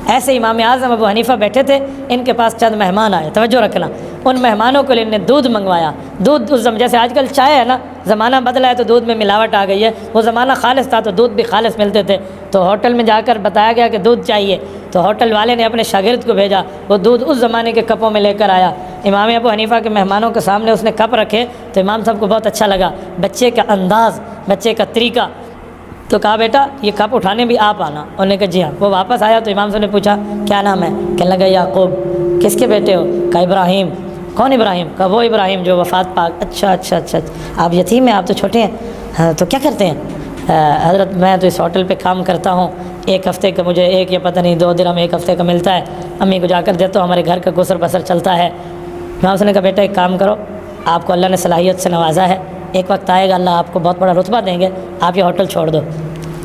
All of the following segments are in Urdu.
ایسے امام اعظم ابو حنیفہ بیٹھے تھے، ان کے پاس چند مہمان آئے، توجہ رکھنا، ان مہمانوں کے لیے انہیں دودھ منگوایا۔ دودھ اس جیسے آج کل چائے ہے نا، زمانہ بدلا ہے تو دودھ میں ملاوٹ آ گئی ہے، وہ زمانہ خالص تھا تو دودھ بھی خالص ملتے تھے۔ تو ہوٹل میں جا کر بتایا گیا کہ دودھ چاہیے، تو ہوٹل والے نے اپنے شاگرد کو بھیجا، وہ دودھ اس زمانے کے کپوں میں لے کر آیا۔ امام ابو حنیفہ کے مہمانوں کے سامنے اس نے کپ رکھے تو امام صاحب کو بہت اچھا لگا، بچے کا انداز، بچے کا طریقہ، تو کہا بیٹا یہ کپ اٹھانے بھی آپ آنا۔ انہوں نے کہا جی ہاں۔ وہ واپس آیا تو امام صاحب نے پوچھا کیا نام ہے؟ کہنے لگا یعقوب۔ کس کے بیٹے ہو؟ کہا ابراہیم۔ کون ابراہیم؟ کہا وہ ابراہیم جو وفات پاک۔ اچھا اچھا اچھا، آپ یتیم ہیں، آپ تو چھوٹے ہیں، ہاں تو کیا کرتے ہیں؟ حضرت میں تو اس ہوٹل پہ کام کرتا ہوں، ایک ہفتے کا مجھے ایک یا پتہ نہیں 2 درہم ایک ہفتے کا ملتا ہے، امی کو جا کر دیتا ہوں، ہمارے گھر کا گزر بسر چلتا ہے۔ امام صاحب نے کہا بیٹا ایک کام کرو، آپ کو اللہ نے صلاحیت سے نوازا ہے، ایک وقت آئے گا اللہ آپ کو بہت بڑا رتبہ دیں گے، آپ یہ ہوٹل چھوڑ دو۔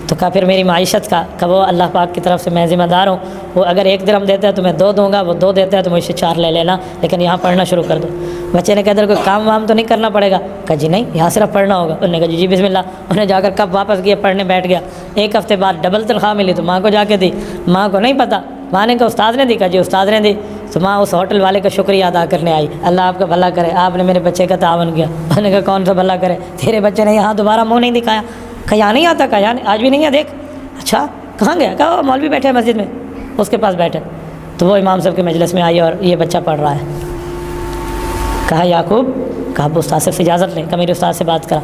تو کہا پھر میری معیشت کا، کہ وہ اللہ پاک کی طرف سے میں ذمہ دار ہوں، وہ اگر 1 درہم دیتا ہے تو میں 2 دوں گا، وہ 2 دیتا ہے تو مجھ سے 4 لے لینا، لیکن یہاں پڑھنا شروع کر دو۔ بچے نے کہا ادھر کوئی کام وام تو نہیں کرنا پڑے گا؟ کہا جی نہیں، یہاں صرف پڑھنا ہوگا۔ انہوں نے کہا جی بسم اللہ۔ انہوں نے جا کر کب واپس کیا، پڑھنے بیٹھ گیا۔ 1 ہفتے بعد ڈبل تنخواہ ملی تو ماں کو جا کے دی، ماں کو نہیں پتہ، ماں نے کہا استاد نے دی؟ کہا جی استاد نے دی۔ تو ماں اس ہوٹل والے کا شکریہ ادا کرنے آئی، اللہ آپ کا بھلا کرے، آپ نے میرے بچے کا تعاون کیا۔ انہوں نے کہا کون سا بھلا کرے، تیرے بچے نے یہاں دوبارہ منہ نہیں دکھایا۔ کہا یہاں نہیں آتا؟ کہا یہاں آج بھی نہیں ہے، دیکھ۔ اچھا کہاں گیا؟ کہا وہ مولوی بیٹھے ہیں مسجد میں، اس کے پاس بیٹھے۔ تو وہ امام صاحب کے مجلس میں آئی اور یہ بچہ پڑھ رہا ہے۔ کہا یعقوب، کہا اب استاد سے اجازت لیں، کہ میرے استاد سے بات کرا،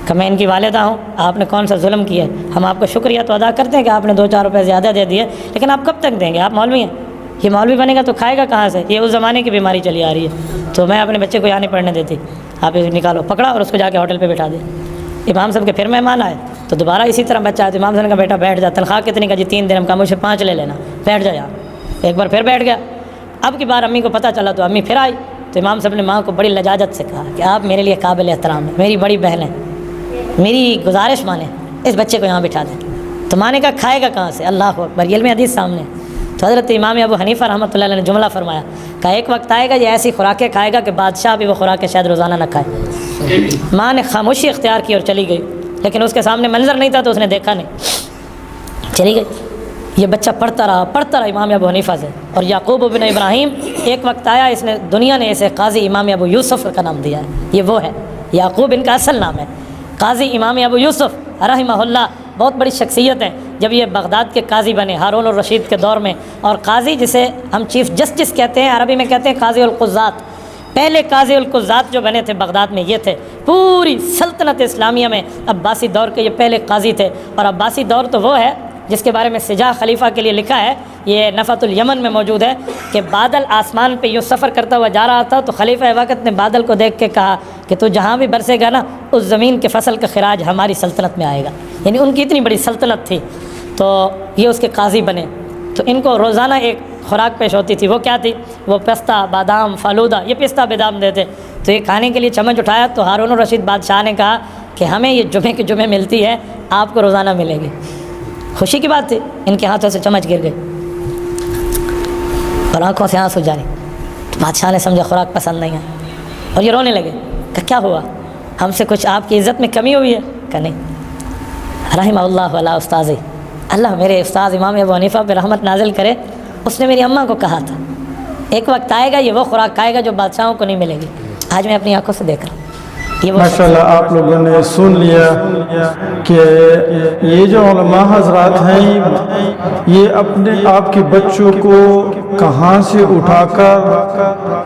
کہ میں ان کی والدہ ہوں، آپ نے کون سا ظلم کیا ہے، ہم آپ کا شکریہ تو ادا کرتے ہیں کہ آپ نے 2-4 روپے زیادہ دے دیے، لیکن آپ کب تک دیں گے؟ آپ مولوی ہیں، یہ مولوی بنے گا تو کھائے گا کہاں سے؟ یہ اس زمانے کی بیماری چلی آ رہی ہے، تو میں اپنے بچے کو یہاں نہیں پڑھنے دیتی، آپ اسے نکالو۔ پکڑا اور اس کو جا کے ہوٹل پہ بٹھا دیا۔ امام صاحب کے پھر مہمان آئے تو دوبارہ اسی طرح بچہ آیا تو امام صاحب نے کہا بیٹا بیٹھ جا، تنخواہ کتنی؟ کا جی 3 درہم۔ کا مجھ سے 5 لے لینا، بیٹھ جا یہاں۔ ایک بار پھر بیٹھ گیا۔ اب کی بار امی کو پتہ چلا تو امی پھر آئی تو امام صاحب نے ماں کو بڑی لجاجت سے کہا کہ آپ میرے لیے قابل احترام ہیں، میری بڑی بہن ہے، میری گزارش مانیں، اس بچے کو یہاں بٹھا دیں۔ تو ماں نے کہا کھائے گا کہاں سے؟ اللہ اکبر، یہ علم حدیث سامنے۔ تو حضرت امام ابو حنیفہ رحمۃ اللہ علیہ نے جملہ فرمایا، کہ ایک وقت آئے گا یہ ایسی خوراکیں کھائے گا کہ بادشاہ بھی وہ خوراکیں شاید روزانہ نہ کھائے۔ ماں نے خاموشی اختیار کی اور چلی گئی، لیکن اس کے سامنے منظر نہیں تھا تو اس نے دیکھا نہیں، چلی گئی۔ یہ بچہ پڑھتا رہا امام ابو حنیفہ سے۔ اور یعقوب بن ابراہیم ایک وقت آیا، اس نے دنیا نے اسے قاضی امام ابو یوسف کا نام دیا ہے، یہ وہ ہے، یعقوب ان کا اصل نام ہے، قاضی امام ابو یوسف رحمہ اللہ، بہت بڑی شخصیت ہیں۔ جب یہ بغداد کے قاضی بنے ہارون الرشید کے دور میں، اور قاضی جسے ہم چیف جسٹس کہتے ہیں، عربی میں کہتے ہیں قاضی القضات، پہلے قاضی القضات جو بنے تھے بغداد میں یہ تھے، پوری سلطنت اسلامیہ میں عباسی دور کے یہ پہلے قاضی تھے۔ اور عباسی دور تو وہ ہے جس کے بارے میں سجاح خلیفہ کے لیے لکھا ہے، یہ نفت الیمن میں موجود ہے، کہ بادل آسمان پہ یوں سفر کرتا ہوا جا رہا تھا تو خلیفہ وقت نے بادل کو دیکھ کے کہا کہ تو جہاں بھی برسے گا نا، اس زمین کے فصل کا خراج ہماری سلطنت میں آئے گا، یعنی ان کی اتنی بڑی سلطنت تھی۔ تو یہ اس کے قاضی بنے، تو ان کو روزانہ ایک خوراک پیش ہوتی تھی، وہ کیا تھی؟ وہ پستہ، بادام، فالودہ، یہ پستہ بادام دیتے، تو یہ کھانے کے لیے چمچ اٹھایا تو ہارون الرشید بادشاہ نے کہا کہ ہمیں یہ جمعے کے جمعے ملتی ہے، آپ کو روزانہ ملے گی۔ خوشی کی بات تھی، ان کے ہاتھوں سے چمچ گر گئی اور آنکھوں سے آنسو جاری۔ تو بادشاہ نے سمجھا خوراک پسند نہیں ہے اور یہ رونے لگے، کہ کیا ہوا، ہم سے کچھ آپ کی عزت میں کمی ہوئی ہے؟ کہ نہیں۔ رحمہ اللہ علی استاذی، اللہ میرے استاذ امام ابو حنیفہ پہ رحمت نازل کرے، اس نے میری اماں کو کہا تھا ایک وقت آئے گا یہ وہ خوراک کھائے گا جو بادشاہوں کو نہیں ملے گی۔ آج میں اپنی آنکھوں سے دیکھ رہا ہوں۔ ماشاءاللہ آپ لوگوں نے سن لیا کہ یہ جو علماء حضرات ہیں یہ اپنے آپ کے بچوں کو کہاں سے اٹھا کر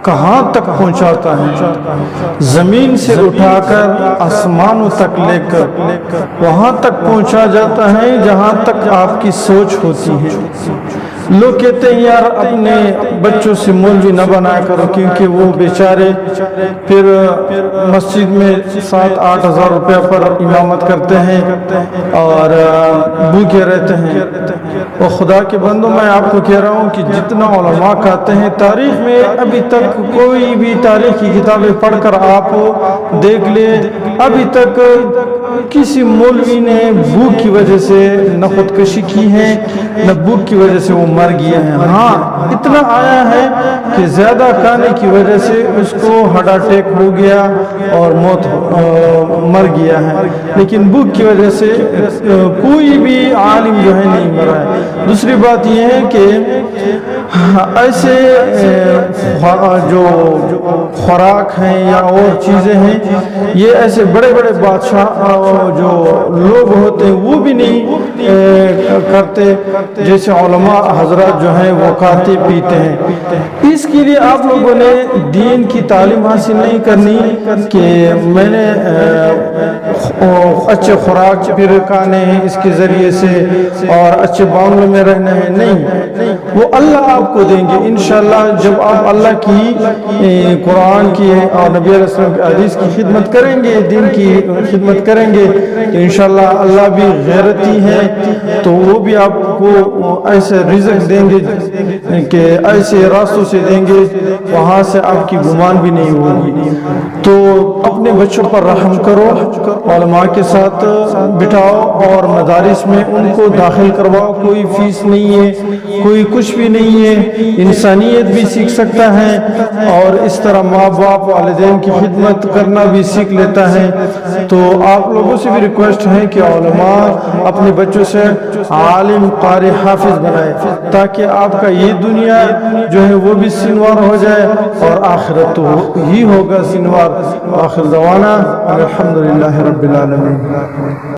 کہاں تک پہنچاتا ہے، زمین سے اٹھا کر آسمانوں تک لے کر وہاں تک پہنچا جاتا ہے جہاں تک آپ کی سوچ ہوتی ہے۔ لوگ کہتے ہیں یار اپنے بچوں سے مولوی نہ بنایا کرو، کیونکہ وہ بیچارے پھر مسجد میں 7-8 ہزار روپے پر امامت کرتے ہیں اور بھوکے رہتے ہیں۔ اور خدا کے بندوں میں آپ کو کہہ رہا ہوں کہ جتنا علماء کہتے ہیں، تاریخ میں ابھی تک کوئی بھی تاریخ کی کتابیں پڑھ کر آپ دیکھ لیں، ابھی تک کسی مولوی نے بھوک کی وجہ سے نہ خودکشی کی ہے نہ بھوک کی وجہ سے وہ مر گیا ہے. ہاں اتنا آیا ہے کہ زیادہ کھانے کی وجہ سے اس کو ہارٹ اٹیک ہو گیا اور مر گیا ہے, لیکن بھوک کی وجہ سے کوئی بھی عالم جو ہے نہیں مرا ہے. دوسری بات یہ ہے کہ ایسے جو خوراک ہیں یا اور چیزیں ہیں, یہ ایسے بڑے بڑے بادشاہ جو لوگ ہوتے ہیں وہ بھی نہیں کرتے, جیسے علماء حضرات جو ہیں وہ کھاتے پیتے ہیں. اس کے لیے آپ لوگوں نے دین کی تعلیم حاصل نہیں کرنی کہ میں نے اچھے خوراک پھر کھانے ہیں اس کے ذریعے سے اور اچھے بانگلوں میں رہنا ہے. نہیں, وہ اللہ آپ کو دیں گے انشاءاللہ. جب آپ اللہ کی قرآن کی اور نبی علیہ السلام کی حدیث کی خدمت کریں گے, دین کی خدمت کریں گے, تو انشاءاللہ اللہ بھی غیرتی ہے تو وہ بھی آپ کو ایسے رزق دیں گے کہ ایسے راستوں سے دیں گے وہاں سے آپ کی گمان بھی نہیں ہوگی. تو اپنے بچوں پر رحم کرو, علماء کے ساتھ بٹھاؤ اور مدارس میں ان کو داخل کرواؤ. کوئی فیس نہیں ہے, کوئی کچھ بھی نہیں ہے, انسانیت بھی سیکھ سکتا ہے اور اس طرح ماں باپ والدین کی خدمت کرنا بھی سیکھ لیتا ہے. تو آپ لوگوں سے بھی ریکویسٹ ہے کہ علماء اپنے بچوں سے عالم قاری حافظ بنائے تاکہ آپ کا یہ دنیا جو ہے وہ بھی سنوار ہو جائے اور آخرت تو ہی ہوگا سنوار. آخر دعوانا الحمدللہ رب العالمین.